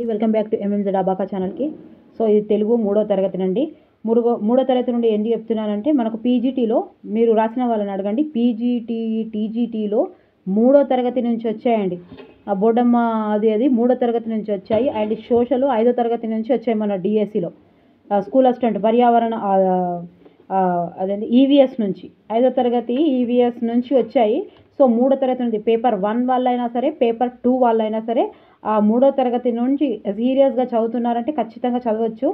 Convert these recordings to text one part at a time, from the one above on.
Welcome back to ఎంఎంజెడ్ abaca ఛానల్కి. So ఇది తెలుగు 3వ తరగతి నుండి మూడో తరగతి నుండి ఎందుకు చెప్తున్నానంటే, మనకు పీజీటీలో మీరు రాసిన వాళ్ళని అడగండి. టీజీటీలో 3వ తరగతి నుంచి వచ్చాయండి. ఆ బోర్డమ్మ అది 3వ తరగతి నుంచి వచ్చాయి. అండ్ సోషల్ 5వ తరగతి నుంచి వచ్చాయి. మన డిఎస్సిలో స్కూల్ అసిస్టెంట్ పర్యావరణ అదేంటి ఈవీఎస్ నుంచి 5వ తరగతి ఈవీఎస్ నుంచి వచ్చాయి. సో 3వ తరగతి నుండి పేపర్ 1 వాళ్ళైనా సరే, పేపర్ 2 వాళ్ళైనా సరే, ఆ 3వ తరగతి నుంచి సీరియస్గా చదువుతున్నారంటే ఖచ్చితంగా చదవచ్చు,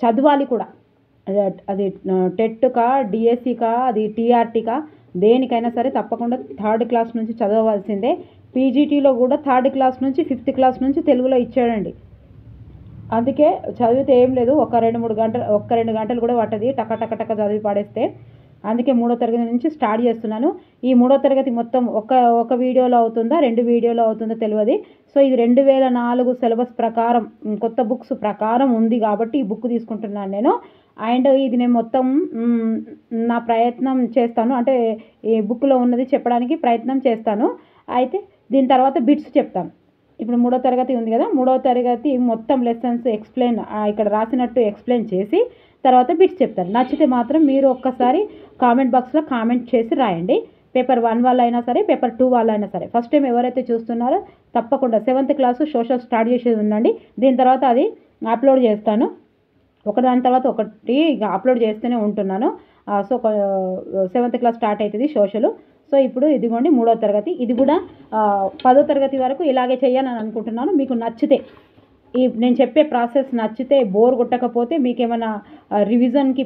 చదవాలి కూడా. అది టెట్కా, డిఎస్సికా, అది టీఆర్టీకా, దేనికైనా సరే తప్పకుండా 3rd క్లాస్ నుంచి చదవవలసిందే. పీజీటీలో కూడా 3rd క్లాస్ నుంచి 5th క్లాస్ నుంచి తెలుగులో ఇచ్చాడండి. అందుకే చదివితే ఏం లేదు, ఒక 2 గంటలు కూడా పట్టది, టక చదివి పాడేస్తే. అందుకే 3వ తరగతి నుంచి స్టార్ట్ చేస్తున్నాను. ఈ 3వ తరగతి మొత్తం ఒక వీడియోలో అవుతుందా 2 వీడియోలో అవుతుందో తెలియదు. సో ఇది 2004 సిలబస్ ప్రకారం, కొత్త బుక్స్ ప్రకారం ఉంది కాబట్టి ఈ బుక్ తీసుకుంటున్నాను నేను. అండ్ ఇది నేను మొత్తం నా ప్రయత్నం చేస్తాను, అంటే ఈ బుక్లో ఉన్నది చెప్పడానికి ప్రయత్నం చేస్తాను. అయితే దీని తర్వాత బిట్స్ చెప్తాను. ఇప్పుడు 3వ తరగతి ఉంది కదా, 3వ తరగతి మొత్తం లెసన్స్ ఎక్స్ప్లెయిన్ ఇక్కడ రాసినట్టు ఎక్స్ప్లెయిన్ చేసి తర్వాత బిట్స్ చెప్తాను. నచ్చితే మాత్రం మీరు ఒక్కసారి కామెంట్ బాక్స్లో కామెంట్ చేసి రాయండి. పేపర్ 1 వాళ్ళైనా సరే, పేపర్ 2 వాళ్ళైనా సరే. ఫస్ట్ టైం ఎవరైతే చూస్తున్నారో తప్పకుండా 7th క్లాసు సోషల్ స్టార్ట్ చేసేది ఉండండి. దీని తర్వాత అది అప్లోడ్ చేస్తాను, ఒకదాని తర్వాత ఒకటి అప్లోడ్ చేస్తూనే ఉంటున్నాను. సో 7th క్లాస్ స్టార్ట్ అవుతుంది సోషల్. సో ఇప్పుడు ఇదిగోండి 3వ తరగతి, ఇది కూడా 10వ తరగతి వరకు ఇలాగే చేయాలని అనుకుంటున్నాను. మీకు నచ్చితే, నేను చెప్పే ప్రాసెస్ నచ్చితే, బోర్ కొట్టకపోతే, మీకేమైనా రివిజన్కి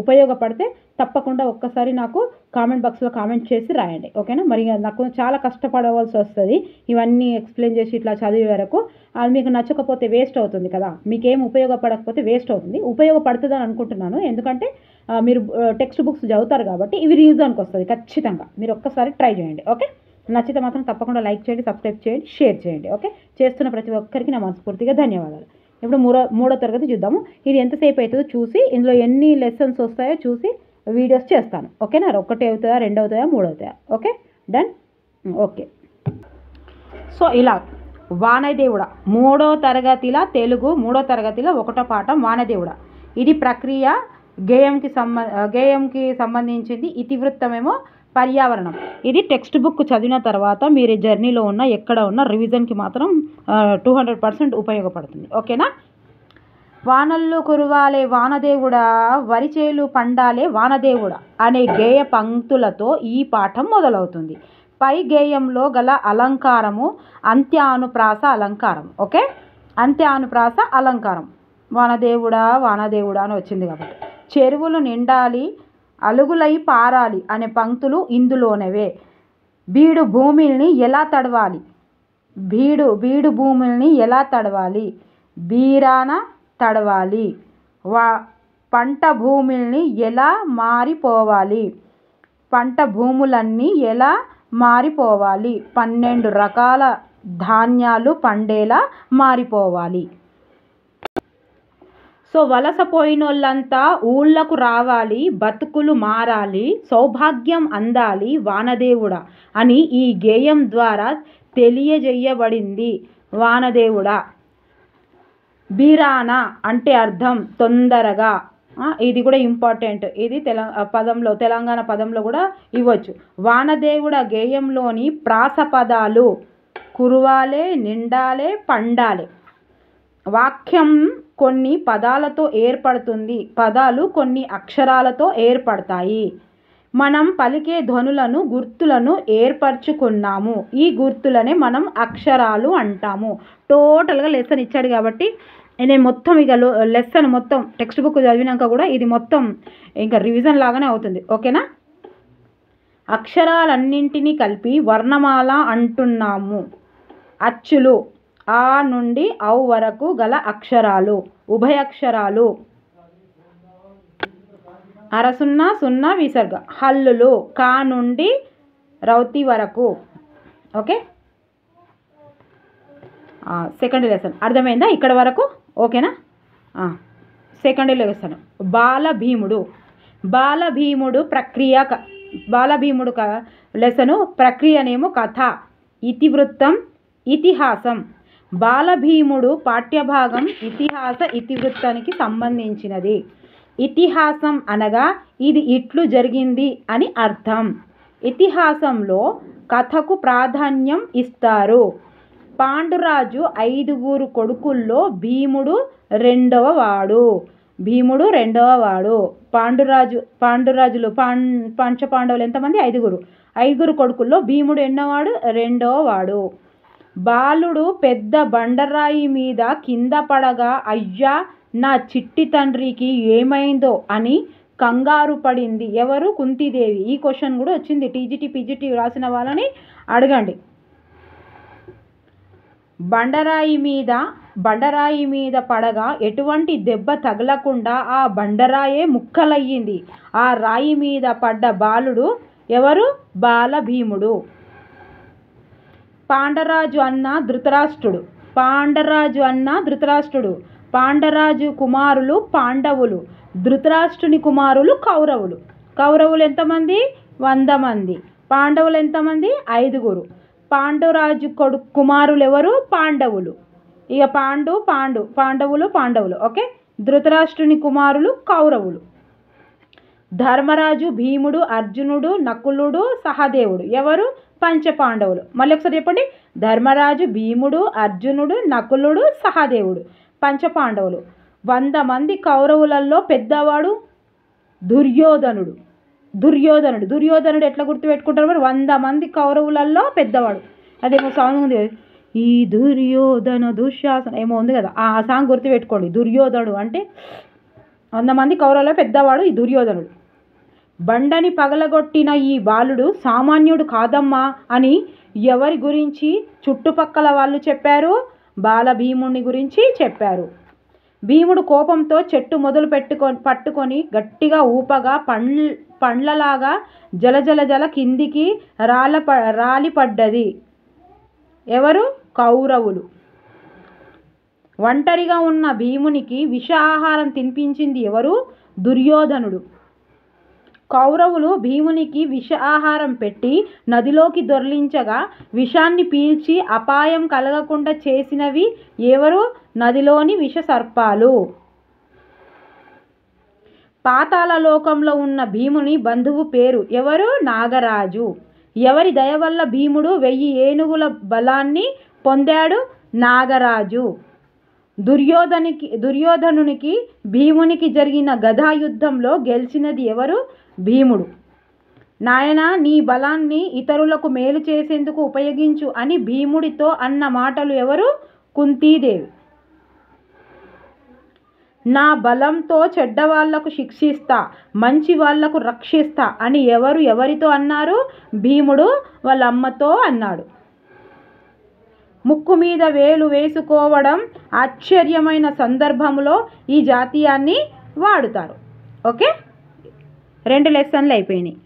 ఉపయోగపడితే తప్పకుండా ఒక్కసారి నాకు కామెంట్ బాక్స్లో కామెంట్ చేసి రాయండి, ఓకేనా? మరి నాకు చాలా కష్టపడవలసి వస్తుంది ఇవన్నీ ఎక్స్ప్లెయిన్ చేసి ఇట్లా చదివే వరకు. అది మీకు నచ్చకపోతే వేస్ట్ అవుతుంది కదా, మీకేం ఉపయోగపడకపోతే వేస్ట్ అవుతుంది. ఉపయోగపడుతుందని అనుకుంటున్నాను, ఎందుకంటే మీరు టెక్స్ట్ బుక్స్ చదువుతారు కాబట్టి ఇవి రివిజన్కి వస్తుంది ఖచ్చితంగా. మీరు ఒక్కసారి ట్రై చేయండి, ఓకే? నచ్చితే మాత్రం తప్పకుండా లైక్ చేయండి, సబ్స్క్రైబ్ చేయండి, షేర్ చేయండి, ఓకే? చేస్తున్న ప్రతి ఒక్కరికి నా మనస్ఫూర్తిగా ధన్యవాదాలు. ఇప్పుడు 3వ తరగతి చూద్దాము. ఇది ఎంతసేపు అవుతుందో చూసి, ఇందులో ఎన్ని లెసన్స్ వస్తాయో చూసి వీడియోస్ చేస్తాను, ఓకేనా? 1 అవుతుందా, 2 అవుతాయా, 3 అవుతాయా? Okay, done, okay. సో ఇలా వానదేవుడ 3వ తరగతిలో తెలుగు, 3వ తరగతిలో 1వ పాఠం వానదేవుడ. ఇది ప్రక్రియ గేయంకి సంబంధించింది. ఇతివృత్తమేమో పర్యావరణం. ఇది టెక్స్ట్ బుక్ చదివిన తర్వాత మీరు జర్నీలో ఉన్న ఎక్కడ ఉన్న రివిజన్కి మాత్రం 200% ఉపయోగపడుతుంది, ఓకేనా? వానల్లో కురవాలే వానదేవుడా, వరిచేలు పండాలే వానదేవుడా అనే గేయ పంక్తులతో ఈ పాఠం మొదలవుతుంది. పై గేయంలో గల అలంకారము అంత్యానుప్రాస అలంకారం, ఓకే? అంత్యానుప్రాస అలంకారం. వానదేవుడా వానదేవుడా అని వచ్చింది కాబట్టి. చెరువులు నిండాలి, అలుగులై పారాలి అనే పంక్తులు ఇందులోనేవే. బీడు భూమిల్ని ఎలా తడవాలి, బీడు భూముల్ని ఎలా తడవాలి, బీరాన తడవాలి. పంట భూముల్ని ఎలా మారిపోవాలి, పంట భూములన్నీ ఎలా మారిపోవాలి. 12 రకాల ధాన్యాలు పండేలా మారిపోవాలి. సో వలసపోయినోళ్ళంతా ఊళ్ళకు రావాలి, బతుకులు మారాలి, సౌభాగ్యం అందాలి వానదేవుడా అని ఈ గేయం ద్వారా తెలియజేయబడింది. వానదేవుడా. బీరాన అంటే అర్థం తొందరగా, ఇది కూడా ఇంపార్టెంట్. ఇది తెలంగాణ పదంలో కూడా ఇవ్వచ్చు. వానదేవుడ గేయంలోని ప్రాస పదాలు కురవాలే, నిండాలే, పండాలే. వాక్యం కొన్ని పదాలతో ఏర్పడుతుంది, పదాలు కొన్ని అక్షరాలతో ఏర్పడతాయి. మనం పలికే ధ్వనులను, గుర్తులను ఏర్పరచుకున్నాము. ఈ గుర్తులనే మనం అక్షరాలు అంటాము. టోటల్గా లెసన్ ఇచ్చాడు కాబట్టి నేను మొత్తం ఇక లెసన్ మొత్తం టెక్స్ట్ బుక్ చదివినాక కూడా ఇది మొత్తం ఇంకా రివిజన్ లాగానే అవుతుంది, ఓకేనా? అక్షరాలన్నింటినీ కలిపి వర్ణమాల అంటున్నాము. అచ్చులు ఆ నుండి ఔ వరకు గల అక్షరాలు, ఉభయక్షరాలు. అరసున్నా సున్నా విసర్గ. హల్లులు కా నుండి రౌతి వరకు, ఓకే? సెకండ్ లెసన్ అర్థమైందా ఇక్కడ వరకు, ఓకేనా? సెకండ్ లెసన్ బాలభీముడు ప్రక్రియ. బాలభీముడు లెసను ప్రక్రియనేమో కథ, ఇతివృత్తం, ఇతిహాసం. బాలభీముడు పాఠ్యభాగం ఇతిహాస ఇతివృత్తానికి సంబంధించినది. ఇతిహాసం అనగా ఇది ఇట్లు జరిగింది అని అర్థం. ఇతిహాసంలో కథకు ప్రాధాన్యం ఇస్తారు. పాండురాజు 5 కొడుకుల్లో భీముడు రెండవవాడు. పాండురాజులు పంచపాండవులు ఎంతమంది? 5 కొడుకుల్లో భీముడు ఎన్నవాడు? రెండవవాడు. బాలుడు పెద్ద బండరాయి మీద కింద పడగా అయ్యా నా చిట్టి తండ్రికి ఏమైందో అని కంగారు పడింది ఎవరు? కుంతీదేవి. ఈ క్వశ్చన్ కూడా వచ్చింది. టీజీటీ పీజీటీ రాసిన వాళ్ళని అడగండి. బండరాయి మీద పడగా ఎటువంటి దెబ్బ తగలకుండా ఆ బండరాయే ముక్కలయ్యింది. ఆ రాయి మీద పడ్డ బాలుడు ఎవరు? బాలభీముడు. పాండరాజు అన్న ధృతరాష్ట్రుడు. పాండరాజు కుమారులు పాండవులు, ధృతరాష్ట్రుని కుమారులు కౌరవులు. కౌరవులు ఎంతమంది? 100 మంది. పాండవులు ఎంతమంది? 5. పాండురాజు కుమారులు ఎవరు? పాండవులు. ఇక పాండవులు. ఓకే. ధృతరాష్ట్రుని కుమారులు కౌరవులు. ధర్మరాజు, భీముడు, అర్జునుడు, నకులుడు, సహదేవుడు ఎవరు? పంచపాండవులు. మళ్ళీ ఒకసారి చెప్పండి. ధర్మరాజు, భీముడు, అర్జునుడు, నకులుడు, సహదేవుడు పంచపాండవులు. 100 మంది కౌరవులలో పెద్దవాడు దుర్యోధనుడు. ఎట్లా గుర్తుపెట్టుకుంటారు మరి? 100 మంది కౌరవులలో పెద్దవాడు. అదేమో సాంగ్ ఉంది, ఈ దుర్యోధన దుశ్శాసన ఏమో ఉంది కదా, ఆ సాంగ్ గుర్తుపెట్టుకోండి. దుర్యోధనుడు అంటే 100 మంది కౌరవులలో పెద్దవాడు ఈ దుర్యోధనుడు. బండని పగలగొట్టిన ఈ బాలుడు సామాన్యుడు కాదమ్మా అని ఎవరి గురించి చుట్టుపక్కల వాళ్ళు చెప్పారు? బాలభీముని గురించి చెప్పారు. భీముడు కోపంతో చెట్టు మొదలు పట్టుకొని గట్టిగా ఊపగా పండ్లలాగా జల కిందికి రాలిపడ్డది. ఎవరు? కౌరవులు. ఒంటరిగా ఉన్న భీమునికి విష ఆహారం తినిపించింది ఎవరు? దుర్యోధనుడు. కౌరవులు భీమునికి విష ఆహారం పెట్టి నదిలోకి దొర్లించగా విషాన్ని పీల్చి అపాయం కలగకుండా చేసినవి ఎవరు? నదిలోని విష సర్పాలు. పాతాళ లోకంలో ఉన్న భీముని బంధువు పేరు ఎవరు? నాగరాజు. ఎవరి దయ వల్ల భీముడు 1000 ఏనుగుల బలాన్ని పొందాడు? నాగరాజు. దుర్యోధనునికి భీమునికి జరిగిన గదాయుద్ధంలో గెలిచినది ఎవరు? భీముడు. నాయనా నీ బలాన్ని ఇతరులకు మేలు చేసేందుకు ఉపయోగించు అని భీముడితో అన్న మాటలు ఎవరు? కుంతీదేవి. నా బలంతో చెడ్డవాళ్లకు శిక్షిస్తా, మంచి వాళ్లకు రక్షిస్తా అని ఎవరితో అన్నారు? భీముడు వాళ్ళ అమ్మతో అన్నాడు. ముక్కు మీద వేలు వేసుకోవడం ఆశ్చర్యమైన సందర్భంలో ఈ జాతీయాన్ని వాడుతారు. ఓకే. 2 లెసన్లు అయిపోయినాయి.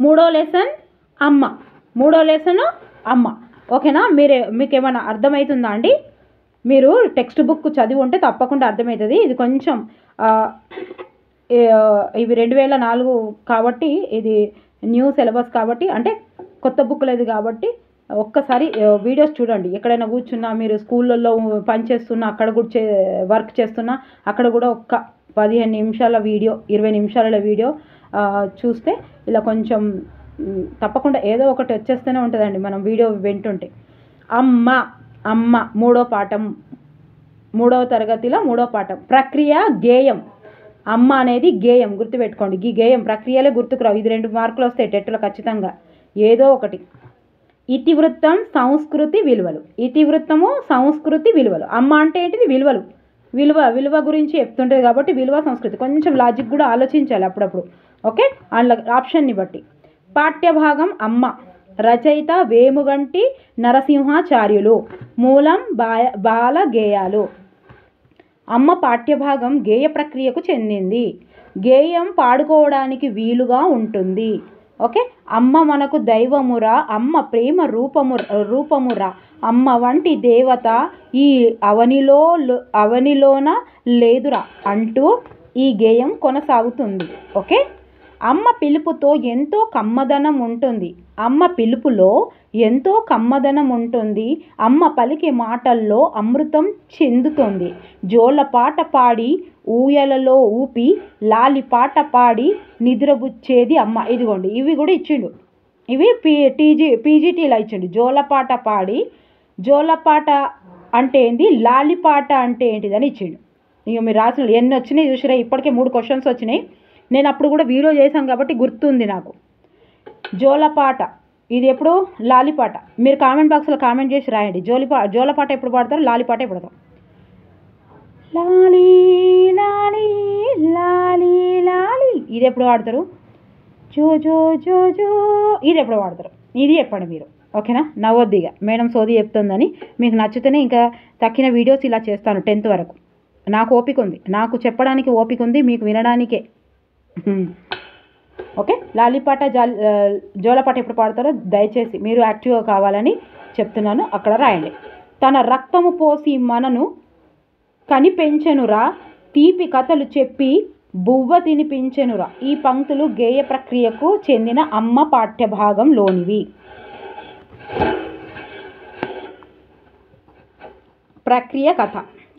3వ లెసన్ అమ్మ. ఓకేనా? మీకు ఏమైనా అర్థమవుతుందా అండి? మీరు టెక్స్ట్ బుక్ చదివి ఉంటే తప్పకుండా అర్థమవుతుంది. ఇది కొంచెం ఇవి 2004 కాబట్టి ఇది న్యూ సిలబస్ కాబట్టి, అంటే కొత్త బుక్ లేదు కాబట్టి ఒక్కసారి వీడియోస్ చూడండి. ఎక్కడైనా కూర్చున్నా, మీరు స్కూళ్ళల్లో పనిచేస్తున్నా, అక్కడ కూడా వర్క్ చేస్తున్నా, అక్కడ కూడా ఒక్క 15 నిమిషాల వీడియో, 20 నిమిషాల వీడియో చూస్తే ఇలా కొంచెం తప్పకుండా ఏదో ఒకటి వచ్చేస్తూనే ఉంటుందండి మనం వీడియో వింటుంటే. అమ్మ 3వ పాఠం, 3వ తరగతిలో 3వ పాఠం. ప్రక్రియ గేయం. అమ్మ అనేది గేయం, గుర్తుపెట్టుకోండి. ఈ గేయం ప్రక్రియలే గుర్తుకురావు. ఇది 2 మార్కులు వస్తాయి టెట్లో ఖచ్చితంగా, ఏదో ఒకటి. ఇతివృత్తం, సంస్కృతి, విలువలు. ఇతివృత్తము, సంస్కృతి, విలువలు. అమ్మ అంటే ఏంటిది? విలువ గురించి చెప్తుంటుంది కాబట్టి విలువ, సంస్కృతి. కొంచెం లాజిక్ కూడా ఆలోచించాలి అప్పుడప్పుడు. ఓకే. అందులో ఆప్షన్ని బట్టి. పాఠ్యభాగం అమ్మ. రచయిత వేముగంటి నరసింహాచార్యులు. మూలం బాల గేయాలు. అమ్మ పాఠ్యభాగం గేయ ప్రక్రియకు చెందింది. గేయం పాడుకోవడానికి వీలుగా ఉంటుంది. ఓకే. అమ్మ మనకు దైవమురా, అమ్మ ప్రేమ రూపమురా, అమ్మ వంటి దేవత ఈ అవనిలోన లేదురా అంటూ ఈ గేయం కొనసాగుతుంది. ఓకే. అమ్మ పిలుపుతో ఎంతో కమ్మదనం ఉంటుంది. అమ్మ పిలుపులో ఎంతో కమ్మదనం ఉంటుంది. అమ్మ పలికే మాటల్లో అమృతం చెందుతుంది. జోలపాట పాడి ఊయలలో ఊపి లాలిపాట పాడి నిద్రబుచ్చేది అమ్మ. ఇదిగోండి, ఇవి కూడా ఇచ్చిండు. ఇవి పీజీటీలో ఇచ్చిండు. జోలపాట పాడి, జోలపాట అంటే ఏంది, లాలిపాట అంటే ఏంటిదని ఇచ్చిండు. ఇక మీరు రాసిన ఎన్ని వచ్చినాయి చూసిరా, ఇప్పటికే 3 క్వశ్చన్స్ వచ్చినాయి. నేను అప్పుడు కూడా వీడియో చేశాను కాబట్టి గుర్తుంది నాకు. జోలపాట ఇది ఎప్పుడు, లాలిపాట. మీరు కామెంట్ బాక్స్లో కామెంట్ చేసి రాయండి. జోలపాట ఎప్పుడు పాడతారు, లాలిపాట ఎప్పుడు పాడతారు? లాలీ లాలీ లాలీ లాలీ ఇది ఎప్పుడు పాడతారు? జో జో జో జో ఇది ఎప్పుడు పాడతారు? ఇది చెప్పండి మీరు, ఓకేనా? నవ్వొద్దిగా, మేడం సోది చెప్తుందని. మీకు నచ్చితేనే ఇంకా తక్కిన వీడియోస్ ఇలా చేస్తాను 10th వరకు. నాకు ఓపిక ఉంది, నాకు చెప్పడానికి ఓపిక ఉంది, మీకు వినడానికే. ఓకే, లాలిపాట జోలపాట ఎప్పుడు పాడతారో దయచేసి మీరు యాక్టివ్గా కావాలని చెప్తున్నాను. అక్కడ రాయండి. తన రక్తము పోసి మనను కనిపెంచెనురా, తీపి కథలు చెప్పి బువ్వ తినిపించెనురా. ఈ పంక్తులు గేయ ప్రక్రియకు చెందిన అమ్మ పాఠ్యభాగంలోనివి. ప్రక్రియ కథ.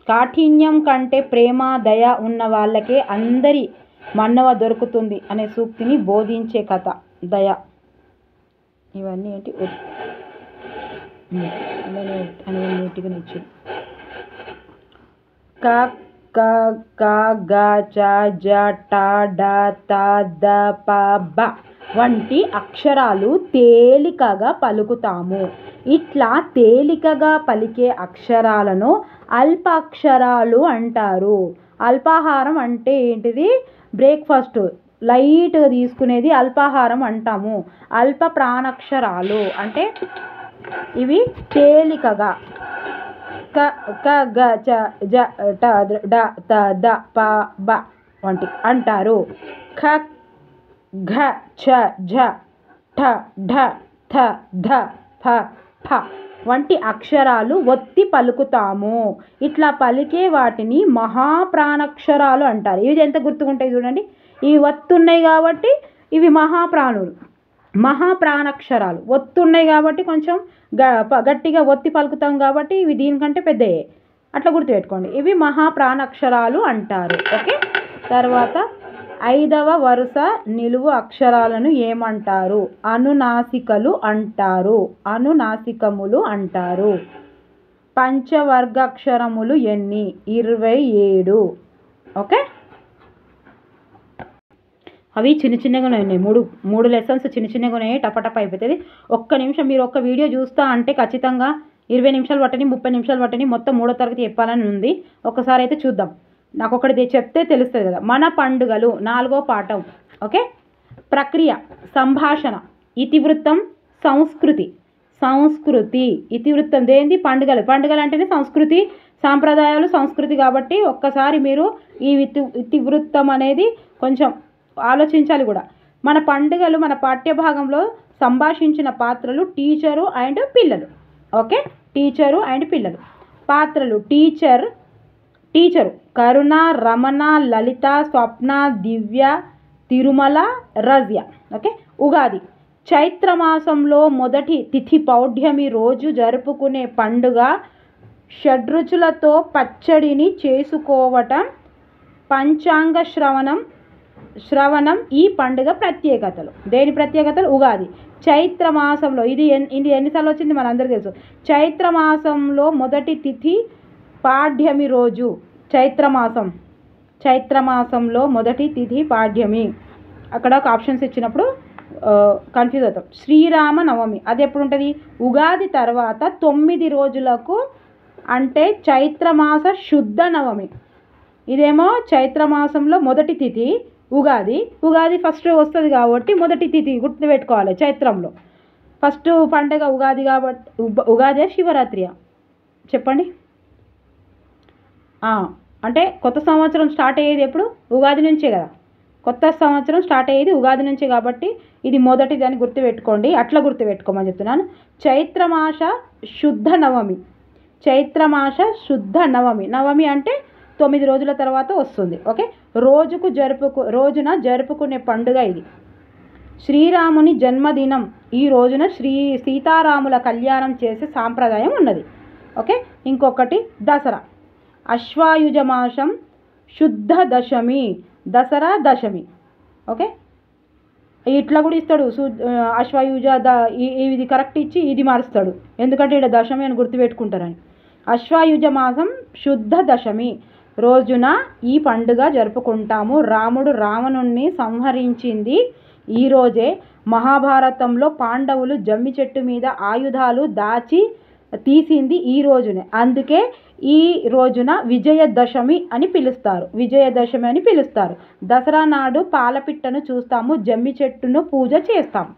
కాఠిన్యం కంటే ప్రేమ దయ ఉన్న వాళ్ళకే అందరి మన్నవ దొరుకుతుంది అనే సూక్తిని బోధించే కథ దయ. ఇవన్నీ ఏంటి నీటిగా ఇచ్చి క క గ చ జ ట డ త ద ప బ వంటి అక్షరాలు తేలికగా పలుకుతాము. ఇట్లా తేలికగా పలికే అక్షరాలను అల్పాక్షరాలు అంటారు. అల్పాహారం అంటే ఏంటిది? బ్రేక్ఫాస్ట్ లైట్గా తీసుకునేది అల్పాహారం అంటాము. అల్ప ప్రాణాక్షరాలు అంటే ఇవి తేలికగా క క గ చ జ ట డ త ద ప బ వంటి అంటారు. ఖ ఘ ఛ ఝ ఠ ఢ థ ధ ఫ ఫ వంటి అక్షరాలు ఒత్తి పలుకుతాము. ఇట్లా పలికే వాటిని మహాప్రాణాక్షరాలు అంటారు. ఇవి ఎంత గుర్తుకుంటాయి చూడండి. ఇవి ఒత్తున్నాయి కాబట్టి ఇవి మహాప్రాణాక్షరాలు. ఒత్తున్నాయి కాబట్టి కొంచెం గట్టిగా ఒత్తి పలుకుతాం కాబట్టి ఇవి దీనికంటే పెద్దయే. అట్లా గుర్తుపెట్టుకోండి. ఇవి మహాప్రాణాక్షరాలు అంటారు. ఓకే, తర్వాత 5వ వరుస నిలువు అక్షరాలను ఏమంటారు? అనునాసికలు అంటారు. అనునాసికములు అంటారు. పంచవర్గాక్షరములు ఎన్ని? 27. ఓకే, అవి చిన్నగానే ఉన్నాయి. మూడు లెసన్స్ చిన్నగా ఉన్నాయి. టపటప అయిపోతుంది. ఒక్క నిమిషం మీరు ఒక్క వీడియో చూస్తా అంటే ఖచ్చితంగా 20 నిమిషాలు పట్టని, 30 నిమిషాలు పట్టని, మొత్తం 3వ తరగతి చెప్పాలని ఉంది. ఒకసారి అయితే చూద్దాం. నాకు ఒకటి చెప్తే తెలుస్తుంది కదా. మన పండుగలు 4వ పాఠం. ఓకే, ప్రక్రియ, సంభాషణ, ఇతివృత్తం, సంస్కృతి. ఇతివృత్తం దేంది? పండుగలు అంటేనే సంస్కృతి, సాంప్రదాయాలు, సంస్కృతి. కాబట్టి ఒక్కసారి మీరు ఈ ఇతివృత్తం అనేది కొంచెం ఆలోచించాలి కూడా. మన పండుగలు మన పాఠ్యభాగంలో సంభాషించిన పాత్రలు టీచరు అండ్ పిల్లలు. ఓకే, టీచరు అండ్ పిల్లలు. పాత్రలు టీచరు కరుణ, రమణ, లలిత, స్వప్న, దివ్య, తిరుమల, రజ్య. ఓకే, ఉగాది చైత్రమాసంలో మొదటి తిథి పౌఢ్యమి రోజు జరుపుకునే పండుగ. షడ్రుచులతో పచ్చడిని చేసుకోవటం. పంచాంగ శ్రవణం ఈ పండుగ ప్రత్యేకతలు. దేని ప్రత్యేకతలు? ఉగాది చైత్రమాసంలో. ఇది ఎన్నిసార్లు వచ్చింది మనందరికీ తెలుసు. చైత్రమాసంలో మొదటి తిథి పాడ్యమి రోజు. చైత్రమాసంలో మొదటి తిథి పాడ్యమి. అక్కడ ఒక ఆప్షన్స్ ఇచ్చినప్పుడు కన్ఫ్యూజ్ అవుతాం. శ్రీరామనవమి అది ఎప్పుడు ఉంటుంది? ఉగాది తర్వాత 9 రోజులకు, అంటే చైత్రమాస శుద్ధ నవమి. ఇదేమో చైత్రమాసంలో మొదటి తిథి ఉగాది ఫస్ట్ వస్తుంది కాబట్టి మొదటి తిథి గుర్తుపెట్టుకోవాలి. చైత్రంలో ఫస్ట్ పండుగ ఉగాది కాబట్టి ఉగాదే శివరాత్రియా చెప్పండి? అంటే కొత్త సంవత్సరం స్టార్ట్ అయ్యేది ఎప్పుడు? ఉగాది నుంచే కదా. కొత్త సంవత్సరం స్టార్ట్ అయ్యేది ఉగాది నుంచే కాబట్టి ఇది మొదటిది అని గుర్తుపెట్టుకోండి. అట్లా గుర్తుపెట్టుకోమని చెప్తున్నాను. చైత్రమాస శుద్ధ నవమి. నవమి అంటే 9 రోజుల తర్వాత వస్తుంది. ఓకే, రోజున జరుపుకునే పండుగ ఇది. శ్రీరాముని జన్మదినం ఈ రోజున సీతారాముల కళ్యాణం చేసే సాంప్రదాయం ఉన్నది. ఓకే, ఇంకొకటి దసరా, అశ్వాయుజ మాసం శుద్ధ దశమి, దసరా దశమి. ఓకే, ఇట్లా కూడా ఇస్తాడు, అశ్వాయుజ ఇది కరెక్ట్ ఇచ్చి ఇది మారుస్తాడు, ఎందుకంటే ఇక్కడ దశమి అని గుర్తుపెట్టుకుంటారని. అశ్వాయుజ మాసం శుద్ధ దశమి రోజున ఈ పండుగ జరుపుకుంటాము. రాముడు రావణుణ్ణి సంహరించింది ఈరోజే. మహాభారతంలో పాండవులు జమ్మి చెట్టు మీద ఆయుధాలు దాచి తీసింది ఈ రోజునే. అందుకే ఈ రోజున విజయదశమి అని పిలుస్తారు. దసరా నాడు పాలపిట్టను చూస్తాము, జమ్మి చెట్టును పూజ చేస్తాము.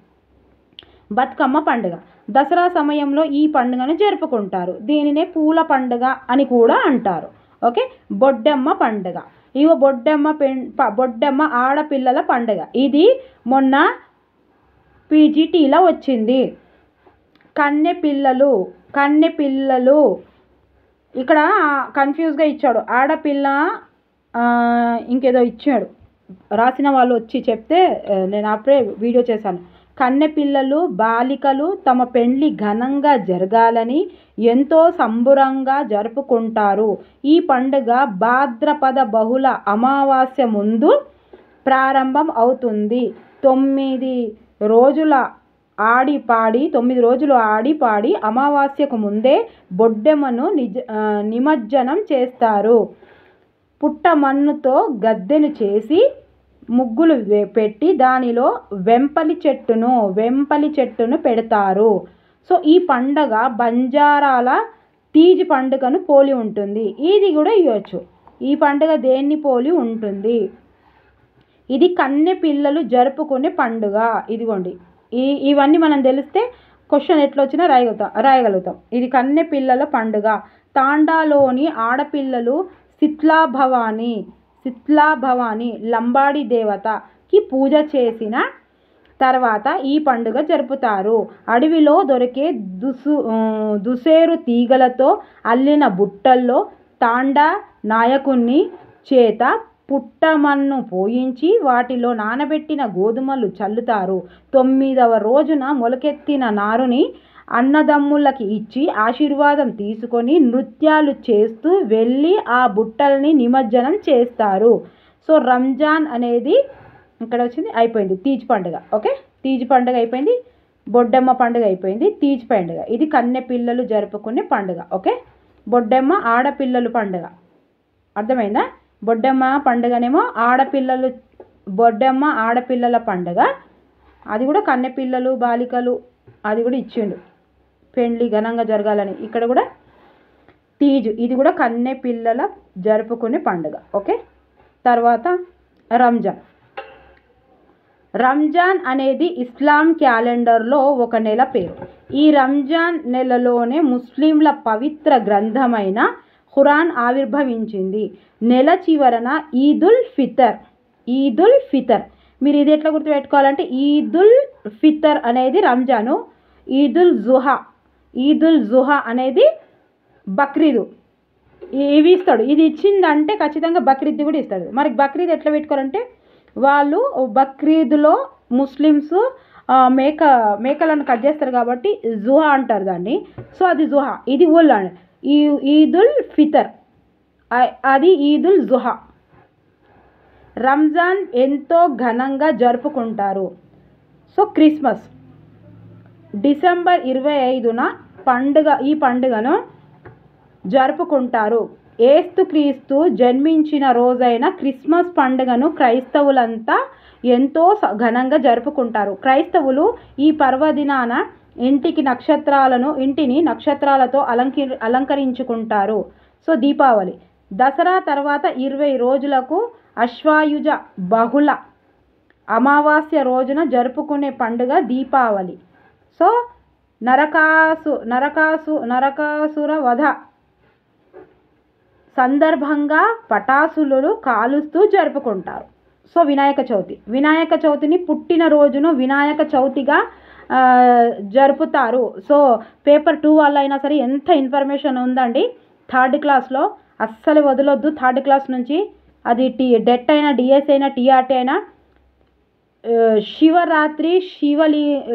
బతుకమ్మ పండుగ దసరా సమయంలో ఈ పండుగను జరుపుకుంటారు. దీనినే పూల పండుగ అని కూడా అంటారు. ఓకే, బొడ్డెమ్మ పండుగ. ఇగో బొడ్డెమ్మ ఆడపిల్లల పండుగ. ఇది మొన్న పీజీటీలో వచ్చింది. కన్నె పిల్లలు ఇక్కడ కన్ఫ్యూజ్గా ఇచ్చాడు. ఆడపిల్ల ఇంకేదో ఇచ్చాడు, రాసిన వాళ్ళు వచ్చి చెప్తే నేను అప్పుడే వీడియో చేశాను. కన్నె పిల్లలు బాలికలు తమ పెండ్లి ఘనంగా జరగాలని ఎంతో సంబురంగా జరుపుకుంటారు. ఈ పండుగ భాద్రపద బహుళ అమావాస్య ముందు ప్రారంభం అవుతుంది. 9 రోజులు ఆడి పాడి అమావాస్యకు ముందే బొడ్డెమ్మను నిమజ్జనం చేస్తారు. పుట్టమన్నుతో గద్దెను చేసి ముగ్గులు పెట్టి దానిలో వెంపలి చెట్టును పెడతారు. సో ఈ పండగ బంజారాల తీజ్ పండుగను పోలి ఉంటుంది. ఇది కూడా ఇవ్వచ్చు. ఈ పండుగ దేన్ని పోలి ఉంటుంది? ఇది కన్నె పిల్లలు జరుపుకునే పండుగ. ఇదిగోండి, ఇవన్నీ మనం తెలిస్తే క్వశ్చన్ ఎట్లా వచ్చినా రాయగలుగుతాం. ఇది కన్నె పిల్లల పండుగ. తాండాలోని ఆడపిల్లలు శిత్లా భవాని లంబాడి దేవతకి పూజ చేసిన తర్వాత ఈ పండుగ జరుపుతారు. అడవిలో దొరికే దుసేరు తీగలతో అల్లిన బుట్టల్లో తాండా నాయకుని చేత పుట్టమన్ను పోయించి వాటిలో నానబెట్టిన గోధుమలు చల్లుతారు. 9వ రోజున మొలకెత్తిన నారుని అన్నదమ్ములకి ఇచ్చి ఆశీర్వాదం తీసుకొని నృత్యాలు చేస్తూ వెళ్ళి ఆ బుట్టల్ని నిమజ్జనం చేస్తారు. సో రంజాన్ అనేది ఇక్కడ వచ్చింది, అయిపోయింది. తీజ్ పండుగ. ఓకే, తీజ్ పండుగ అయిపోయింది, బొడ్డెమ్మ పండుగ అయిపోయింది, తీజ్ పండుగ. ఇది కన్నె పిల్లలు జరుపుకునే పండుగ. ఓకే, బొడ్డెమ్మ ఆడపిల్లలు పండుగ. అర్థమైందా? బొడ్డెమ్మ పండుగనేమో బొడ్డెమ్మ ఆడపిల్లల పండుగ. అది కూడా కన్నె పిల్లలు బాలికలు అది కూడా ఇచ్చిండు, పెండ్లి ఘనంగా జరగాలని. ఇక్కడ కూడా తీజ్, ఇది కూడా కన్నె పిల్లల జరుపుకునే పండుగ. ఓకే, తర్వాత రంజాన్ అనేది ఇస్లాం క్యాలెండర్లో ఒక నెల పేరు. ఈ రంజాన్ నెలలోనే ముస్లింల పవిత్ర గ్రంథమైన ఖురాన్ ఆవిర్భవించింది. నెల చివరన ఈదుల్ ఫితర్. మీరు ఇది ఎట్లా గుర్తుపెట్టుకోవాలంటే, ఈదుల్ ఫితర్ అనేది రంజాను, ఈదుల్ జుహా అనేది బక్రీదు. ఇవి ఇస్తాడు. ఇది ఇచ్చిందంటే ఖచ్చితంగా బక్రీద్ కూడా ఇస్తాడు. మరి బక్రీద్ ఎట్లా పెట్టుకోవాలంటే, వాళ్ళు బక్రీద్లో ముస్లిమ్స్ మేకలను కట్ చేస్తారు కాబట్టి జుహా అంటారు దాన్ని. సో అది జుహా, ఇది ఈదుల్ ఫితర్, అది ఈదుల్ జుహా. రంజాన్ ఎంతో ఘనంగా జరుపుకుంటారు. సో క్రిస్మస్ డిసెంబర్ 25న ఈ పండుగను జరుపుకుంటారు. ఏస్తుక్రీస్తు జన్మించిన రోజైన క్రిస్మస్ పండుగను క్రైస్తవులంతా ఎంతో ఘనంగా జరుపుకుంటారు. క్రైస్తవులు ఈ పర్వదినాన ఇంటిని నక్షత్రాలతో అలంకరించుకుంటారు. సో దీపావళి. దసరా తర్వాత 20 రోజులకు అశ్వాయుజ బహుళ అమావాస్య రోజున జరుపుకునే పండుగ దీపావళి. సో నరకాసుర వధ సందర్భంగా పటాసులు కాలుస్తూ జరుపుకుంటారు. సో వినాయక చవితిని పుట్టిన రోజును వినాయక చవితిగా జరుపుతారు. సో పేపర్ 2 వల్ల అయినా సరే ఎంత ఇన్ఫర్మేషన్ ఉందండి. 3rd క్లాస్లో అస్సలు వదలొద్దు. 3rd క్లాస్ నుంచి అది డెట్ అయినా డిఎస్ అయినా టీఆర్టీ అయినా శివరాత్రి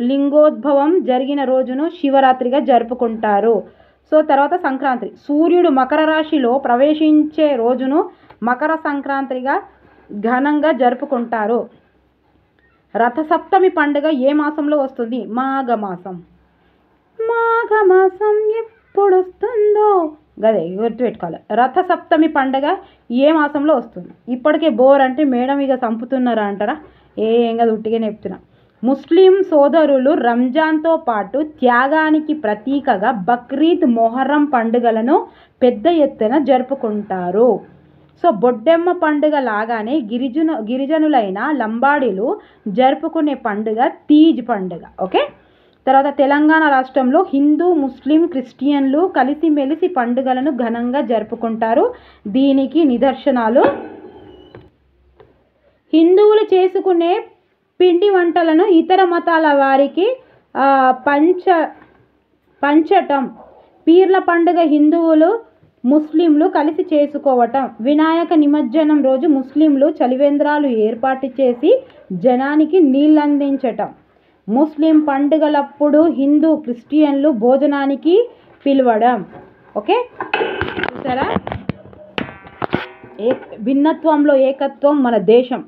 లింగోద్భవం జరిగిన రోజును శివరాత్రిగా జరుపుకుంటారు. సో తర్వాత సంక్రాంతి, సూర్యుడు మకర రాశిలో ప్రవేశించే రోజును మకర సంక్రాంతిగా ఘనంగా జరుపుకుంటారు. రథసప్తమి పండుగ ఏ మాసంలో వస్తుంది? మాఘమాసం. మాఘమాసం ఎప్పుడు వస్తుందో గదే గుర్తుపెట్టుకోవాలి. రథసప్తమి పండుగ ఏ మాసంలో వస్తుంది? ఇప్పటికే బోర్ అంటే మేడం ఇక చంపుతున్నారా అంటారా? ఏం కదా, ఉట్టిగానే చెప్తున్నా. ముస్లిం సోదరులు రంజాన్తో పాటు త్యాగానికి ప్రతీకగా బక్రీద్, మొహర్రం పండుగలను పెద్ద ఎత్తున జరుపుకుంటారు. సో బొడ్డెమ్మ పండుగ లాగానే గిరిజనులైన లంబాడీలు జరుపుకునే పండుగ తీజ్ పండుగ. ఓకే. తర్వాత తెలంగాణ రాష్ట్రంలో హిందూ, ముస్లిం, క్రిస్టియన్లు కలిసిమెలిసి పండుగలను ఘనంగా జరుపుకుంటారు. దీనికి నిదర్శనాలు హిందువులు చేసుకునే పిండి వంటలను ఇతర మతాల వారికి పంచటం, పీర్ల పండుగ హిందువులు ముస్లింలు కలిసి చేసుకోవటం, వినాయక నిమజ్జనం రోజు ముస్లింలు చలివేంద్రాలు ఏర్పాటు చేసి జనానికి నీళ్ళందించటం, ముస్లిం పండుగలప్పుడు హిందూ, క్రిస్టియన్లు భోజనానికి పిలవడం. ఓకే, చూసారా? భిన్నత్వంలో ఏకత్వం మన దేశం.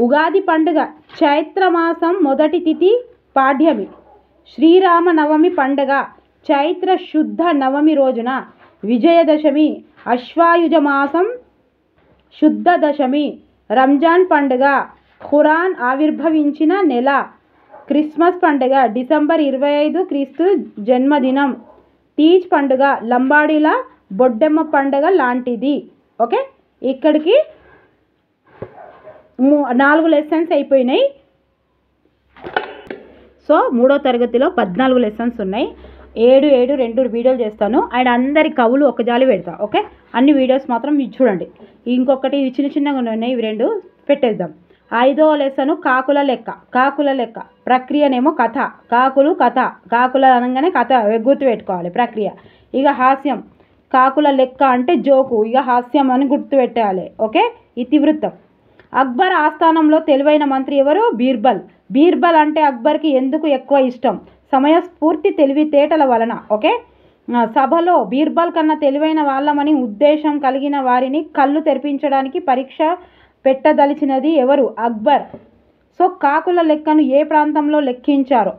ఉగాది పండుగ చైత్రమాసం మొదటి తిథి పాడ్యమి. శ్రీరామ నవమి పండుగ చైత్ర శుద్ధ నవమి రోజున. విజయదశమి అశ్వాయుజ మాసం శుద్ధ దశమి. రంజాన్ పండుగ ఖురాన్ ఆవిర్భవించిన నెల. క్రిస్మస్ పండుగ డిసెంబర్ 25 క్రీస్తు జన్మదినం. తీజ్ పండుగ లంబాడీల బొడ్డెమ్మ పండుగ లాంటిది. ఓకే, ఇక్కడికి 4 లెసన్స్ అయిపోయినాయి. సో 3వ తరగతిలో 14 లెసన్స్ ఉన్నాయి. 7 2 వీడియోలు చేస్తాను. అండ్ అందరి కవులు ఒక జాలి పెడతా. ఓకే, అన్ని వీడియోస్ మాత్రం మీరు చూడండి. ఇంకొకటి చిన్న చిన్నగా ఉన్నాయి, ఇవి 2 పెట్టేద్దాం. 5వ లెసను కాకుల లెక్క. ప్రక్రియనేమో కథ. కాకుల అనగానే కథ గుర్తుపెట్టుకోవాలి ప్రక్రియ. ఇక హాస్యం, కాకుల లెక్క అంటే జోకు, ఇక హాస్యం అని గుర్తుపెట్టాలి. ఓకే, ఇతివృత్తం. అక్బర్ ఆస్థానంలో తెలివైన మంత్రి ఎవరు? బీర్బల్ అంటే అక్బర్కి ఎందుకు ఎక్కువ ఇష్టం? సమయస్ఫూర్తి, తెలివితేటల వలన. ఓకే, సభలో బీర్బల్ కన్నా తెలివైన వాళ్ళమని ఉద్దేశం కలిగిన వారిని కళ్ళు తెరిపించడానికి పరీక్ష పెట్టదలిచినది ఎవరు? అక్బర్. సో కాకుల లెక్కను ఏ ప్రాంతంలో లెక్కించారు?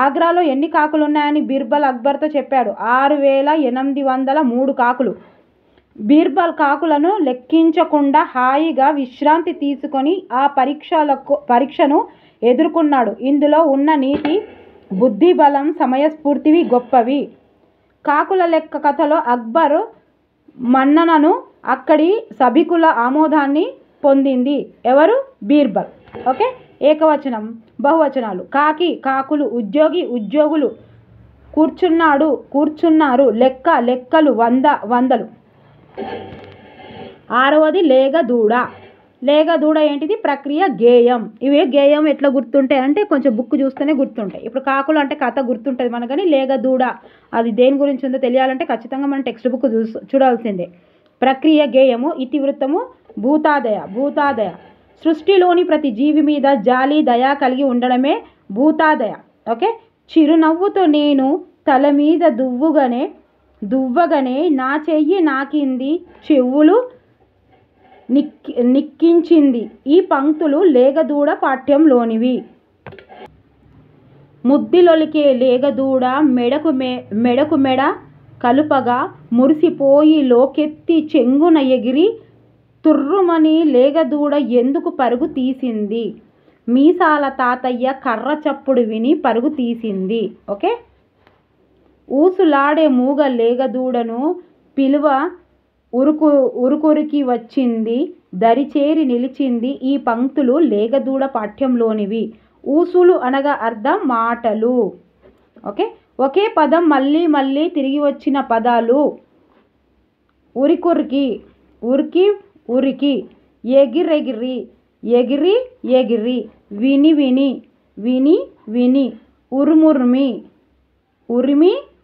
ఆగ్రాలో ఎన్ని కాకులు ఉన్నాయని బీర్బల్ అక్బర్తో చెప్పాడు? 6803 కాకులు. బీర్బల్ కాకులను లెక్కించకుండా హాయిగా విశ్రాంతి తీసుకొని ఆ పరీక్షను ఎదుర్కొన్నాడు. ఇందులో ఉన్న నీతి, బుద్ధి బలం, సమయస్ఫూర్తివి గొప్పవి. కాకుల లెక్క కథలో అక్బర్ మన్ననను, అక్కడి సభికుల ఆమోదాన్ని పొందింది ఎవరు? బీర్బల్. ఓకే, ఏకవచనం, బహువచనాలు. కాకి, కాకులు. ఉద్యోగి, ఉద్యోగులు. కూర్చున్నారు. లెక్కలు, వందలు. 6వది లేగదూడ ఏంటిది? ప్రక్రియ, గేయం. ఇవే గేయం ఎట్లా గుర్తుంటాయి అంటే కొంచెం బుక్ చూస్తేనే గుర్తుంటాయి. ఇప్పుడు కాకులు అంటే కథ గుర్తుంటుంది మనకు, కానీ లేగదూడ అది దేని గురించి ఉందో తెలియాలంటే ఖచ్చితంగా మనం టెక్స్ట్ బుక్ చూడాల్సిందే. ప్రక్రియ, గేయము. ఇతివృత్తము భూతాదయ. సృష్టిలోని ప్రతి జీవి మీద జాలి, దయ కలిగి ఉండడమే భూతాదయ. ఓకే, చిరునవ్వుతో నేను తల మీద దువ్వగానే నా చెయ్యి నాకింది, చెవులు నిక్కించింది. ఈ పంక్తులు లేగదూడ పాఠ్యంలోనివి. ముద్దిలొలికే లేగదూడ మెడకు మెడ కలుపగా మురిసిపోయి లోకెత్తి చెంగున ఎగిరి తుర్రుమని లేగదూడ ఎందుకు పరుగు తీసింది? మీసాల తాతయ్య కర్ర చప్పుడు విని పరుగు తీసింది. ఓకే, ఊసులాడే మూగ లేగదూడను పిలువ ఉరుకురికి వచ్చింది, దరిచేరి నిలిచింది. ఈ పంక్తులు లేగదూడ పాఠ్యంలోనివి. ఊసులు అనగా అర్థం మాటలు. ఓకే, ఒకే పదం మళ్ళీ మళ్ళీ తిరిగి వచ్చిన పదాలు. ఉరికి, ఎగిరి, విని,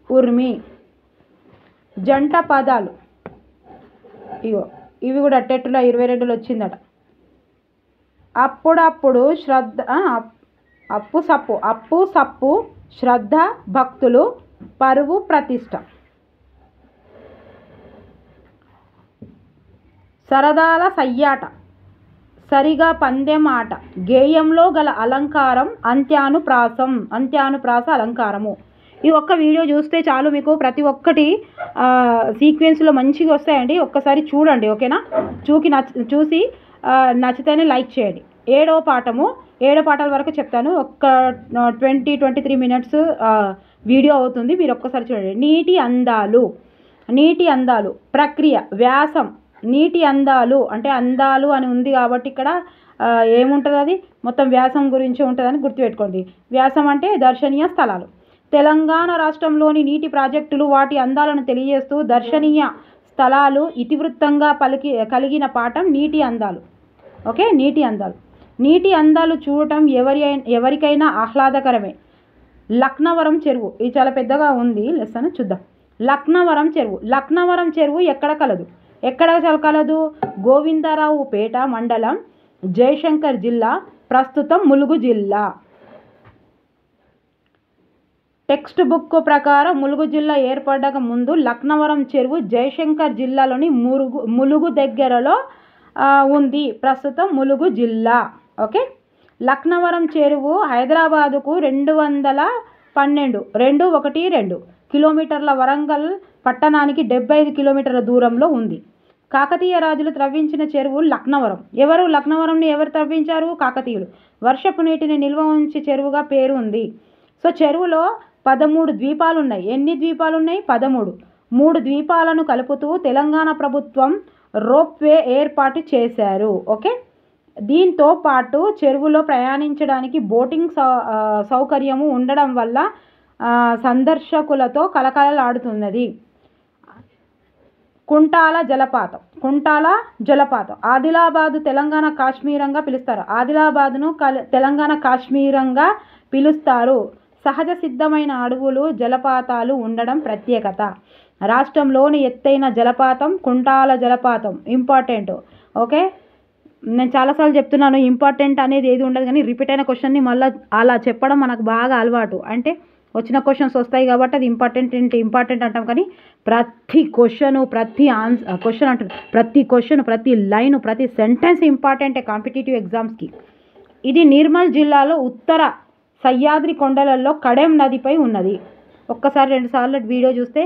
ఉరిమి. జంట పదాలు. ఇగో ఇవి కూడా టెట్లో 22లో వచ్చిందట. అప్పుడప్పుడు శ్రద్ధ, అప్పు సప్పు, శ్రద్ధ భక్తులు, పరువు ప్రతిష్ట. సరదాల సయ్యాట, సరిగా పందెం ఆట, గేయంలో గల అలంకారం అంత్యానుప్రాస అలంకారము. ఈ ఒక్క వీడియో చూస్తే చాలు, మీకు ప్రతి ఒక్కటి సీక్వెన్స్లో మంచిగా వస్తాయండి. ఒక్కసారి చూడండి, ఓకేనా? చూసి నచ్చితేనే లైక్ చేయండి. 7వ పాఠాల వరకు చెప్తాను. ఒక్క 23 మినిట్స్ వీడియో అవుతుంది, మీరు ఒక్కసారి చూడండి. నీటి అందాలు ప్రక్రియ, వ్యాసం. నీటి అందాలు అంటే అందాలు అని ఉంది కాబట్టి ఇక్కడ ఏముంటుంది, అది మొత్తం వ్యాసం గురించి ఉంటుందని గుర్తుపెట్టుకోండి. వ్యాసం అంటే దర్శనీయ స్థలాలు. తెలంగాణ రాష్ట్రంలోని నీటి ప్రాజెక్టులు వాటి అందాలను తెలియజేస్తూ దర్శనీయ స్థలాలు ఇతివృత్తంగా కలిగిన పాఠం నీటి అందాలు. ఓకే, నీటి అందాలు చూడటం ఎవరికైనా ఆహ్లాదకరమే. లక్నవరం చెరువు, ఇది చాలా పెద్దగా ఉంది, లెసన్ చూద్దాం. లక్నవరం చెరువు ఎక్కడ కలదు? గోవిందరావుపేట మండలం, జయశంకర్ జిల్లా, ప్రస్తుతం ములుగు జిల్లా. టెక్స్ట్ బుక్ ప్రకారం ములుగు జిల్లా ఏర్పడక ముందు లక్నవరం చెరువు జయశంకర్ జిల్లాలోని ములుగు దగ్గరలో ఉంది. ప్రస్తుతం ములుగు జిల్లా. ఓకే, లక్నవరం చెరువు హైదరాబాదుకు 212 కిలోమీటర్ల, వరంగల్ పట్టణానికి 75 కిలోమీటర్ల దూరంలో ఉంది. కాకతీయ రాజులు త్రవ్వించిన చెరువు లక్నవరం. లక్నవరంని ఎవరు త్రవ్వించారు? కాకతీయులు. వర్షపు నీటిని నిల్వ ఉంచి చెరువుగా పేరు ఉంది. సో చెరువులో 13 ద్వీపాలు ఉన్నాయి. ఎన్ని ద్వీపాలు ఉన్నాయి? 13. 3 ద్వీపాలను కలుపుతూ తెలంగాణ ప్రభుత్వం రోప్వే ఏర్పాటు చేశారు. ఓకే, దీంతో పాటు చెరువులో ప్రయాణించడానికి బోటింగ్ సౌకర్యము ఉండడం వల్ల సందర్శకులతో కలకలలాడుతున్నది. కుంటాల జలపాతం ఆదిలాబాదు తెలంగాణ కాశ్మీరంగా పిలుస్తారు. ఆదిలాబాదును తెలంగాణ కాశ్మీరంగా పిలుస్తారు. సహజ సిద్ధమైన అడవులు, జలపాతాలు ఉండడం ప్రత్యేకత. రాష్ట్రంలోని ఎత్తైన జలపాతం కుంటాల జలపాతం. ఇంపార్టెంట్. ఓకే, నేను చాలాసార్లు చెప్తున్నాను, ఇంపార్టెంట్ అనేది ఏది ఉండదు, కానీ రిపీట్ అయిన క్వశ్చన్ని మళ్ళీ అలా చెప్పడం మనకు బాగా అలవాటు. అంటే వచ్చిన క్వశ్చన్స్ వస్తాయి కాబట్టి అది ఇంపార్టెంట్ అంటాం, కానీ ప్రతి క్వశ్చన్, ప్రతి లైను, ప్రతి సెంటెన్స్ ఇంపార్టెంటే కాంపిటేటివ్ ఎగ్జామ్స్కి. ఇది నిర్మల్ జిల్లాలో ఉత్తర సహ్యాద్రి కొండలలో కడెం నదిపై ఉన్నది. ఒక్కసారి 2 సార్లు వీడియో చూస్తే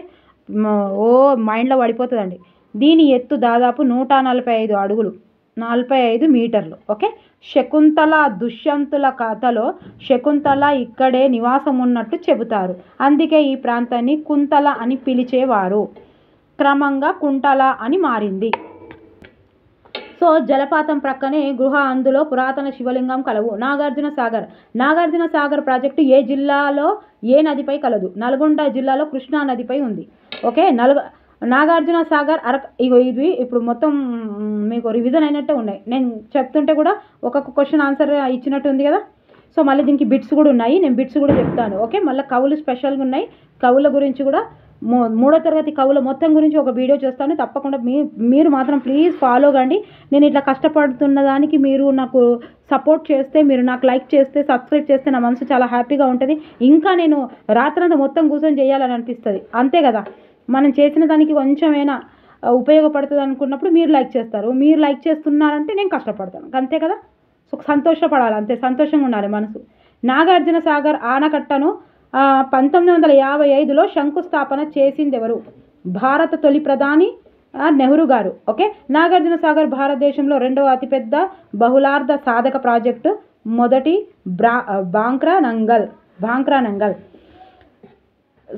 మైండ్లో పడిపోతుందండి. దీని ఎత్తు దాదాపు 145 అడుగులు, 45 మీటర్లు. ఓకే, శకుంతల దుష్యంతుల కథలో శకుంతల ఇక్కడే నివాసం ఉన్నట్టు చెబుతారు. అందుకే ఈ ప్రాంతాన్ని కుంతల అని పిలిచేవారు. క్రమంగా కుంటల అని మారింది. సో జలపాతం ప్రక్కనే గృహ, అందులో పురాతన శివలింగం కలవు. నాగార్జున సాగర్ ప్రాజెక్టు ఏ జిల్లాలో ఏ నదిపై కలదు? నల్గొండ జిల్లాలో కృష్ణా నదిపై ఉంది. ఓకే, నాగార్జున సాగర్ ఇది ఇప్పుడు మొత్తం మీకు రివిజన్ అయినట్టే ఉన్నాయి. నేను చెప్తుంటే కూడా ఒక్కొక్క క్వశ్చన్ ఆన్సర్ ఇచ్చినట్టు ఉంది కదా. సో మళ్ళీ దీనికి బిట్స్ కూడా ఉన్నాయి, నేను బిట్స్ కూడా చెప్తాను. ఓకే, మళ్ళీ కవులు స్పెషల్గా ఉన్నాయి. కవుల గురించి కూడా 3వ తరగతి కవుల మొత్తం గురించి ఒక వీడియో చేస్తాను. తప్పకుండా మీరు మాత్రం ప్లీజ్ ఫాలో కండి. నేను ఇట్లా కష్టపడుతున్న దానికి మీరు నాకు సపోర్ట్ చేస్తే, మీరు నాకు లైక్ చేస్తే, సబ్స్క్రైబ్ చేస్తే నా మనసు చాలా హ్యాపీగా ఉంటుంది. ఇంకా నేను రాత్రంతా మొత్తం కూర్చొని చేయాలని అనిపిస్తుంది, అంతే కదా. మనం చేసిన దానికి కొంచెమైనా ఉపయోగపడుతుంది అనుకున్నప్పుడు మీరు లైక్ చేస్తారు. మీరు లైక్ చేస్తున్నారంటే నేను కష్టపడతాను, అంతే కదా. సో సంతోషపడాలి, అంతే, సంతోషంగా ఉండాలి మనసు. నాగార్జున సాగర్ ఆనకట్టను 1955లో శంకుస్థాపన చేసింది ఎవరు? భారత తొలి ప్రధాని నెహ్రూ గారు. ఓకే, నాగార్జున సాగర్ భారతదేశంలో 2వ అతిపెద్ద బహుళార్థ సాధక ప్రాజెక్టు. మొదటి బాంక్రా నంగల్.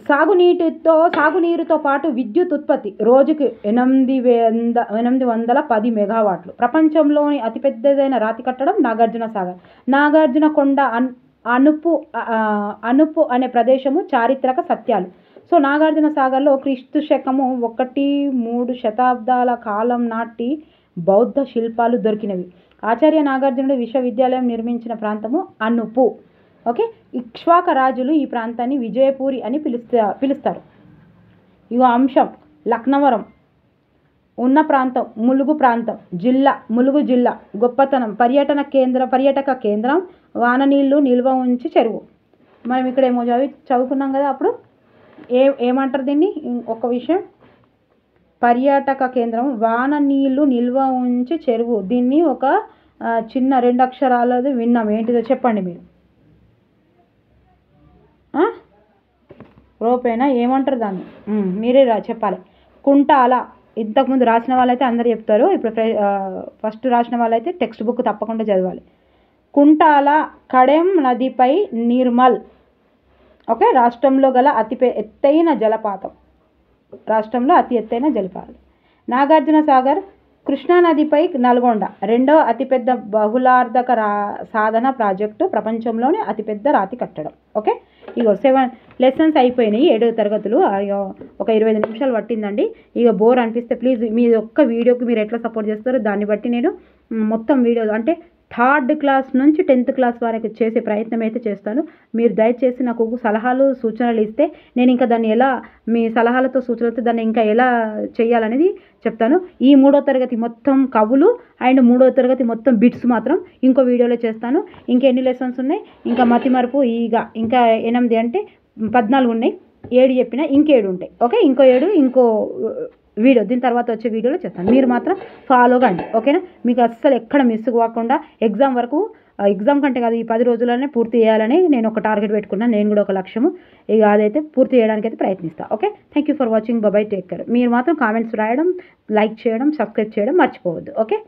సాగునీరుతో పాటు విద్యుత్ ఉత్పత్తి రోజుకి 810 మెగావాట్లు. ప్రపంచంలోని అతిపెద్దదైన రాతి కట్టడం నాగార్జున కొండ అనుపు అనే ప్రదేశము. చారిత్రక సత్యాలు. సో నాగార్జున సాగర్లో క్రీస్తు శకము 1-3 శతాబ్దాల కాలం నాటి బౌద్ధ శిల్పాలు దొరికినవి. ఆచార్య నాగార్జునుడు విశ్వవిద్యాలయం నిర్మించిన ప్రాంతము అనుపు. ఓకే, ఇక్ష్వాక రాజులు ఈ ప్రాంతాన్ని విజయపూరి అని పిలుస్తారు. ఇగో అంశం, లక్నవరం ఉన్న ప్రాంతం ములుగు ప్రాంతం, జిల్లా ములుగు జిల్లా, గొప్పతనం పర్యాటక కేంద్రం, వాన నీళ్లు నిల్వ ఉంచి చెరువు. మనం ఇక్కడ ఏమో చదువుకున్నాం కదా అప్పుడు. ఏమంటారు దీన్ని? ఒక విషయం, పర్యాటక కేంద్రం, వాన నీళ్లు నిల్వ ఉంచి చెరువు. దీన్ని ఒక చిన్న 2 అక్షరాలది విన్నాం, ఏంటిదో చెప్పండి మీరు. రోపేనా, ఏమంటారు దాన్ని? మీరే చెప్పాలి. కుంటాల. ఇంతకుముందు రాసిన వాళ్ళైతే అందరు చెప్తారు, ఇప్పుడు ఫస్ట్ రాసిన వాళ్ళైతే టెక్స్ట్ బుక్ తప్పకుండా చదవాలి. కుంటాల కడెం నదిపై నిర్మల్. ఓకే, రాష్ట్రంలో గల ఎత్తైన జలపాతం. నాగార్జున సాగర్ కృష్ణానదిపై నల్గొండ. రెండవ అతిపెద్ద బహుళార్థక సాధన ప్రాజెక్టు, ప్రపంచంలోనే అతిపెద్ద రాతి కట్టడం. ఓకే, ఇగో 7 లెసన్స్ అయిపోయినాయి, 7వ తరగతులు. ఒక 25 నిమిషాలు పట్టిందండి. ఇక బోర్ అనిపిస్తే ప్లీజ్ మీ ఒక్క వీడియోకి మీరు ఎట్లా సపోర్ట్ చేస్తారో దాన్ని బట్టి నేను మొత్తం వీడియో అంటే 3rd క్లాస్ నుంచి 10th క్లాస్ వరకు చేసే ప్రయత్నం అయితే చేస్తాను. మీరు దయచేసి నాకు సలహాలు సూచనలు ఇస్తే నేను ఇంకా దాన్ని ఎలా, మీ సలహాలతో సూచనలతో దాన్ని ఇంకా ఎలా చేయాలనేది చెప్తాను. ఈ 3వ తరగతి మొత్తం కవులు అండ్ 3వ తరగతి మొత్తం బిట్స్ మాత్రం ఇంకో వీడియోలో చేస్తాను. ఇంకా ఎన్ని లెసన్స్ ఉన్నాయి, ఇంకా మతిమరుపు ఇంకా 8 అంటే 14 ఉన్నాయి. 7 చెప్పినా ఇంక 7 ఉంటాయి. ఓకే, ఇంకో 7 ఇంకో వీడియో, దీని తర్వాత వచ్చే వీడియోలో చేస్తాను. మీరు మాత్రం ఫాలో కండి. ఓకేనా, మీకు అస్సలు ఎక్కడ మిస్ కాకుండా ఎగ్జామ్ కంటే కాదు, ఈ 10 రోజుల్లోనే పూర్తి చేయాలని నేను ఒక టార్గెట్ పెట్టుకున్నాను. నేను కూడా ఒక లక్ష్యము, ఇక అదైతే పూర్తి చేయడానికి అయితే ప్రయత్నిస్తాను. Okay, thank you for watching. Bye, take care. మీరు మాత్రం కామెంట్స్ రాయడం, లైక్ చేయడం, సబ్స్క్రైబ్ చేయడం మర్చిపోవద్దు. ఓకే.